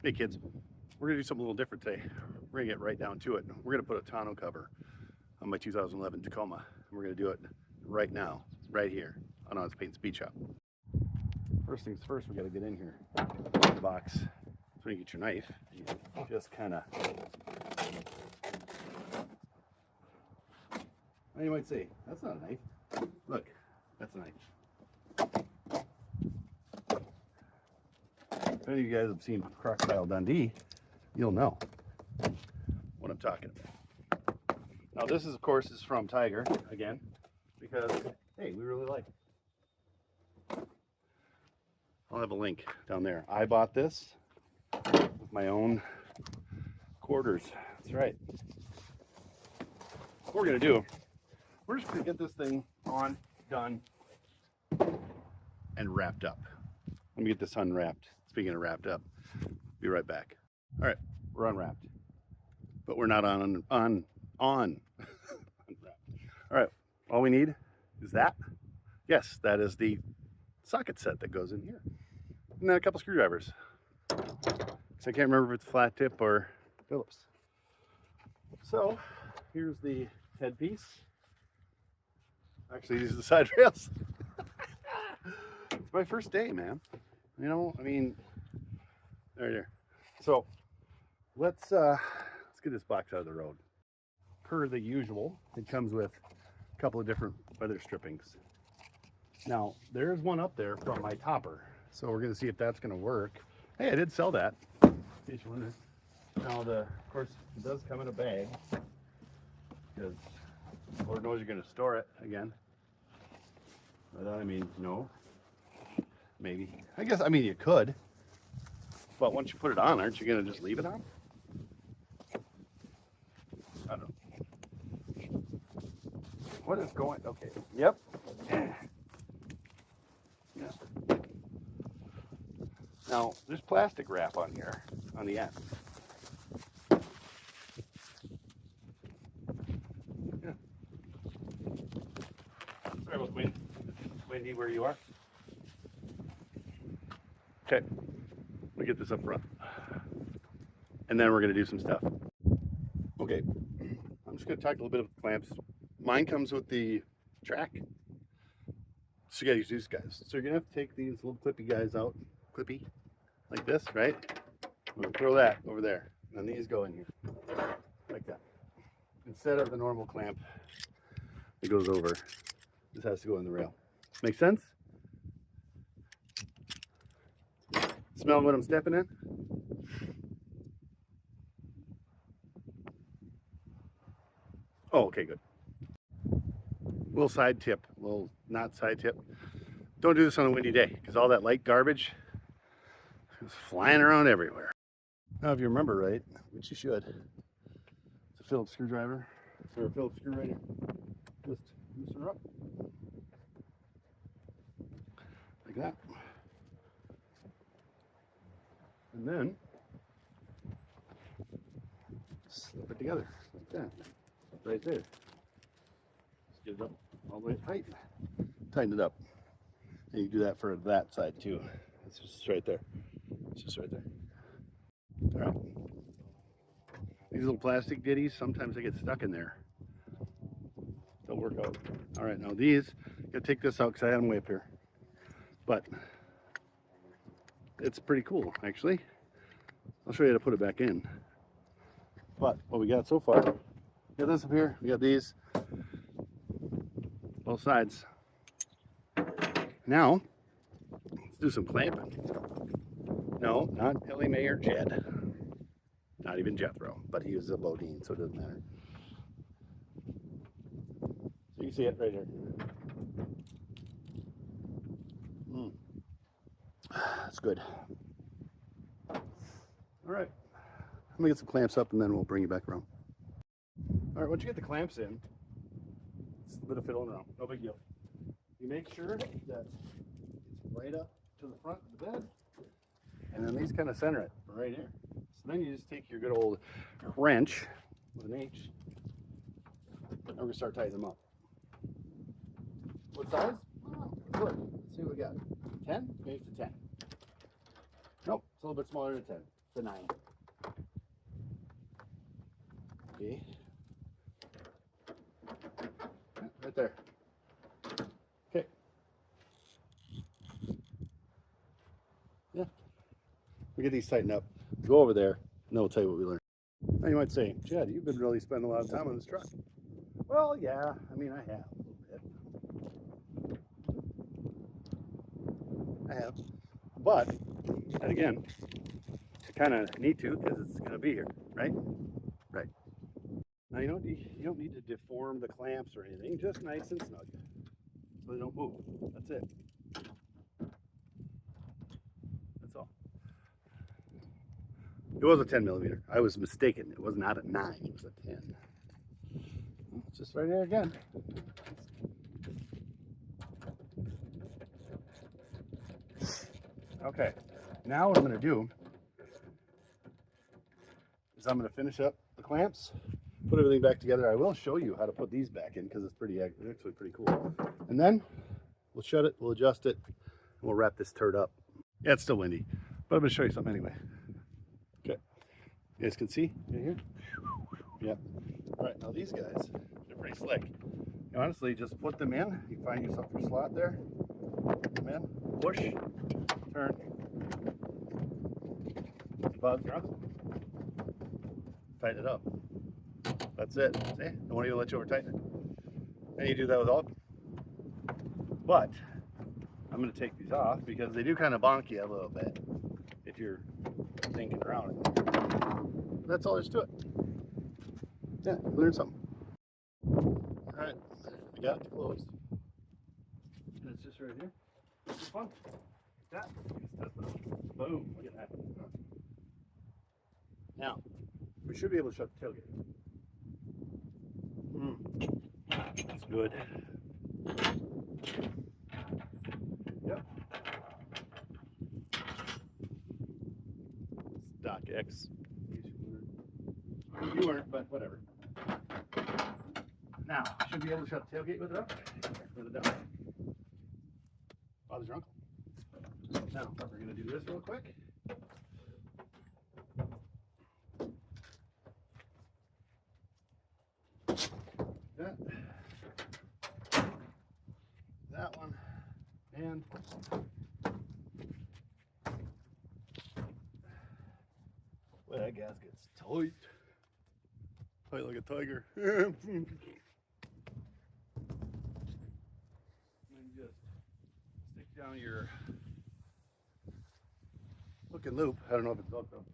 Hey kids, we're gonna do something a little different today. We're gonna get right down to it. We're gonna put a tonneau cover on my 2011 Tacoma. And we're gonna do it right now, right here on Peyton's Speed Shop. First things first, we gotta get in here. The box. So you get your knife, you just kind of. Now you might say, that's not a knife. Look, that's a knife. If any of you guys have seen Crocodile Dundee, you'll know what I'm talking about. Now this is, of course, is from Tyger, again, because, hey, we really like it. I'll have a link down there. I bought this with my own quarters. That's right. What we're going to do, we're just going to get this thing on, done, and wrapped up. Let me get this unwrapped. Speaking of wrapped up, be right back. All right, we're unwrapped, but we're not on unwrapped. All right, all we need is that. Yes, that is the socket set that goes in here, and then a couple screwdrivers. So I can't remember if it's flat tip or Phillips. So here's the headpiece. Actually, these are the side rails. It's my first day, man. You know, I mean, there. So let's get this box out of the road. Per the usual, it comes with a couple of different weather strippings. Now, there's one up there from my topper, so we're gonna see if that's gonna work. Hey, I did sell that. In case you wonder. Now, of course, it does come in a bag because Lord knows you're gonna store it again. But I mean, no. Maybe. I mean, you could. But once you put it on, aren't you going to just leave it on? I don't know. What is going... Okay. Yep. Yeah. Now, there's plastic wrap on here, on the end. Yeah. Sorry about the wind. It's windy where you are. Okay, let me get this up front. And then we're gonna do some stuff. Okay, I'm just gonna talk a little bit about the clamps. Mine comes with the track. So you gotta use these guys. So you're gonna have to take these little clippy guys out. Clippy, like this, right? We're gonna throw that over there. And these go in here, like that. Instead of the normal clamp that goes over, this has to go in the rail. Make sense? Smell what I'm stepping in? Oh, okay, good. Little side tip, little not side tip. Don't do this on a windy day because all that light garbage is flying around everywhere. Now, if you remember right, which you should, it's a Phillips screwdriver or a Phillips screwdriver. Just loosen her up like that. And then slip it together like that, right there. Just get it up all the way tight. Tighten it up. And you do that for that side too. It's just right there. It's just right there. All right. These little plastic ditties, sometimes they get stuck in there. They'll work out. All right, now these, you gotta take this out because I had them way up here. But it's pretty cool, actually. I'll show you how to put it back in. But what we got so far, we got this up here, we got these, both sides. Now, let's do some clamping. No, not Ellie Mae or Jed. Not even Jethro, but he was a Bodine, so it doesn't matter. So you can see it right here. That's good. All right, I'm gonna get some clamps up and then we'll bring you back around. All right, once you get the clamps in, it's a bit of fiddling around, no big deal. You make sure that it's right up to the front of the bed, and then these kind of center it right here. So then you just take your good old wrench with an H, and we're gonna start tightening them up. What size? Oh, good. Let's see what we got. 10? Maybe it's a 10. Nope, it's a little bit smaller than a 10. It's a 9. Okay. Yeah, right there. Okay. Yeah. We get these tightened up. Go over there, and then we'll tell you what we learned. Now you might say, Chad, you've been really spending a lot of time on this truck. Well, yeah, I mean, I have a little bit. I have. But, and again, I kind of need to because it's going to be here, right? Right. Now, you don't need to deform the clamps or anything, just nice and snug so they don't move. That's it. That's all. It was a 10 millimeter. I was mistaken. It was not a 9, it was a 10. It's just right there again. Okay, now what I'm going to do is I'm going to finish up the clamps, put everything back together. I will show you how to put these back in because it's actually pretty cool. And then we'll shut it, we'll adjust it, and we'll wrap this turd up. Yeah, it's still windy, but I'm going to show you something anyway. Okay, you guys can see in here? Yep. All right, now these guys, they're pretty slick. You honestly just put them in. You find yourself your slot there. Put them in, push, turn, debug, tighten it up. That's it. See? Don't want to let you over tighten it. And you do that with all. But I'm going to take these off because they do kind of bonk you a little bit if you're thinking around it. That's all there's to it. Yeah, learn something. All right, we got it closed. And it's just right here. It's fun. That. Boom. Look at that. Now, we should be able to shut the tailgate. That's good. Yep. Stock X. You weren't, but whatever. Now, should be able to shut the tailgate with it up. With it down. Father's your uncle. Now, we're going to do this real quick. That one. And well, that gasket's tight. Tight like a tiger. And just stick down your hook and loop. I don't know if it's Velcro.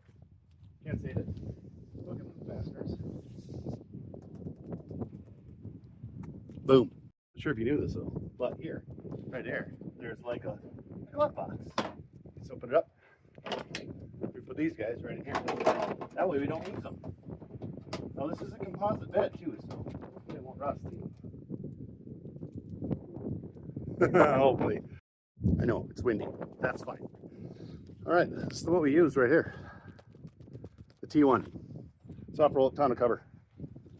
Can't see it. Hook and loop fasteners. Boom. Not sure if you knew this though, but here, right there, there's like a glove box. Let's open it up. We put these guys right in here. That way we don't lose them. Now this is a composite bed too, so it won't rust. Hopefully. I know, it's windy. That's fine. All right, this is what we use right here. The T1. Soft roll tonneau cover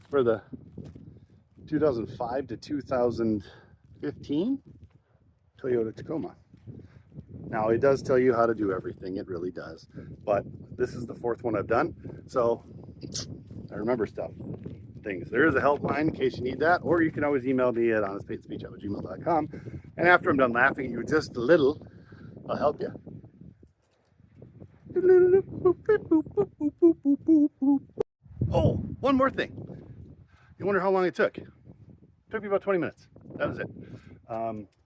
for the 2005 to 2015 Toyota Tacoma. Now it does tell you how to do everything, it really does. But this is the 4th one I've done, so I remember things. There is a helpline in case you need that, or you can always email me at honestpeytonspeech@gmail.com. And after I'm done laughing at you just a little, I'll help you. Oh, one more thing. You wonder how long it took? It took me about 20 minutes. That was it.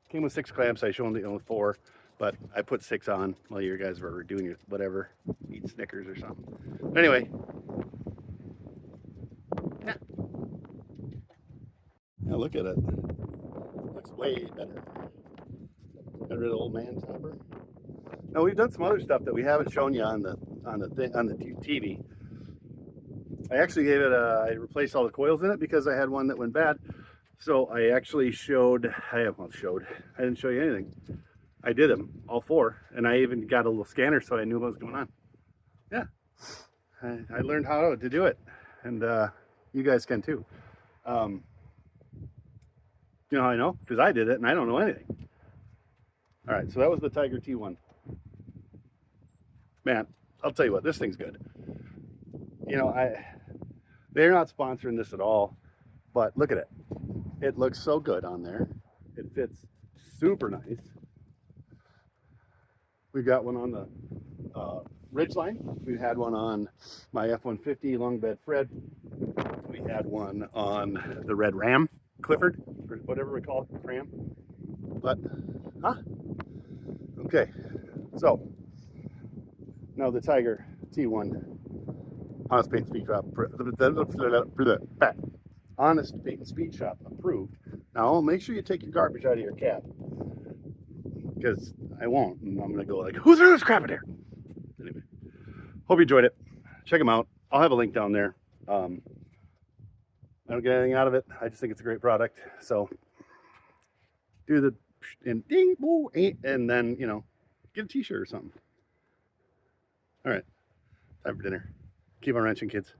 Came with 6 clamps. I showed them 4, but I put 6 on while you guys were doing your whatever, eating Snickers or something. But anyway, yeah. Now look at it. Looks way better. Got rid of the old man topper. Now we've done some other stuff that we haven't shown you on the TV. I actually gave it I replaced all the coils in it because I had one that went bad. So I actually I didn't show you anything. I did them, all 4, and I even got a little scanner so I knew what was going on. Yeah, I learned how to do it, and you guys can too. You know how I know? Because I did it and I don't know anything. All right, so that was the Tyger T1. man, I'll tell you what, this thing's good. You know, they're not sponsoring this at all, but look at it. It looks so good on there. It fits super nice. We've got one on the Ridgeline. We had one on my F-150 long bed Fred. We had one on the Red Ram Clifford, or whatever we call it, Ram. But, okay. So, now the Tyger T1 Honest Paint Speed Shop, Honest Paint Speed Shop approved. Now, make sure you take your garbage out of your cab, because I won't, and I'm gonna go like, who threw this crap in here? Anyway, hope you enjoyed it. Check them out. I'll have a link down there. I don't get anything out of it. I just think it's a great product. So do the and ding, boo, and then, you know, get a t-shirt or something. All right, time for dinner. Keep on wrenching, kids.